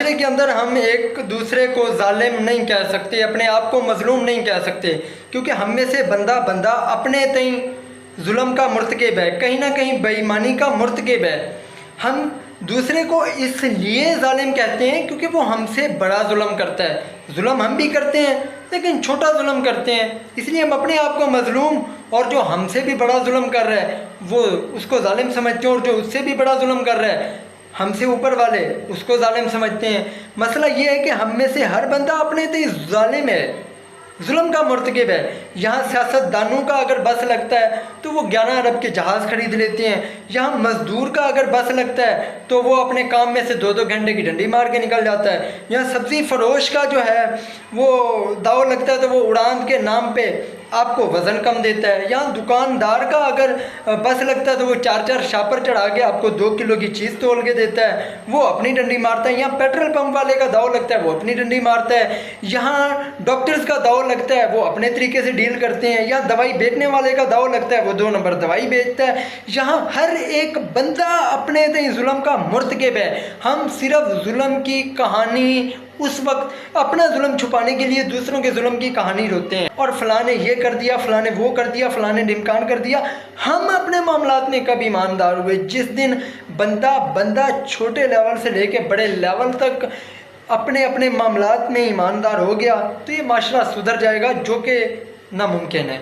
معاشرے کے اندر ہم ایک دوسرے کو ظالم نہیں کہہ سکتے، اپنے آپ کو مظلوم نہیں کہہ سکتے، کیونکہ ہم میں سے بندہ اپنے تئیں ظلم کا مرتکب ہے، کہیں نہ کہیں بے ایمانی کا مرتکب ہے۔ ہم دوسرے کو اس لیے ظالم کہتے ہیں کیونکہ وہ ہم سے بڑا ظلم کرتا ہے۔ ظلم ہم بھی کرتے ہیں لیکن چھوٹا ظلم کرتے ہیں، اس لیے ہم اپنے آپ کو مظلوم اور جو ہم سے بھی بڑا ظلم کر رہا ہے وہ اس کو ظالم سمجھتے ہیں، اور جو اس سے بھی بڑا ظلم کر رہا ہے ہم سے اوپر والے اس کو ظالم سمجھتے ہیں۔ مسئلہ یہ ہے کہ ہم میں سے ہر بندہ اپنے تئیں ظالم ہے، ظلم کا مرتکب ہے۔ یہاں سیاست دانوں کا اگر بس لگتا ہے تو وہ 11 ارب کے جہاز خرید لیتے ہیں، یہاں مزدور کا اگر بس لگتا ہے تو وہ اپنے کام میں سے 2 گھنٹے کی ڈنڈی مار کے نکل جاتا ہے، یہاں سبزی فروش کا جو ہے وہ داؤ لگتا ہے تو وہ اڑان کے نام پہ آپ کو وزن کم دیتا ہے، یہاں دکاندار کا اگر بس لگتا ہے تو وہ 4 شاپر چڑھا کے آپ کو 2 کلو کی چیز تول کے دیتا ہے، وہ اپنی ڈنڈی مارتا ہے۔ یہاں پیٹرول پمپ والے کا داؤ لگتا ہے وہ اپنی ڈنڈی مارتا ہے، یہاں ڈاکٹرز کا داؤ لگتا ہے وہ اپنے طریقے سے ڈیل کرتے ہیں، یہاں دوائی بیچنے والے کا داؤ لگتا ہے وہ 2 نمبر دوائی بیچتا ہے۔ یہاں ہر ایک بندہ اپنے تئیں ظلم کا مرتکب ہے۔ ہم صرف ظلم کی کہانی اس وقت اپنا ظلم چھپانے کے لیے دوسروں کے ظلم کی کہانی روتے ہیں، اور فلاں نے یہ کر دیا، فلاں نے وہ کر دیا، فلاں نے ڈھمکان کر دیا۔ ہم اپنے معاملات میں کب ایماندار ہوئے؟ جس دن بندہ چھوٹے لیول سے لے کے بڑے لیول تک اپنے معاملات میں ایماندار ہو گیا تو یہ معاشرہ سدھر جائے گا، جو کہ ناممکن ہے۔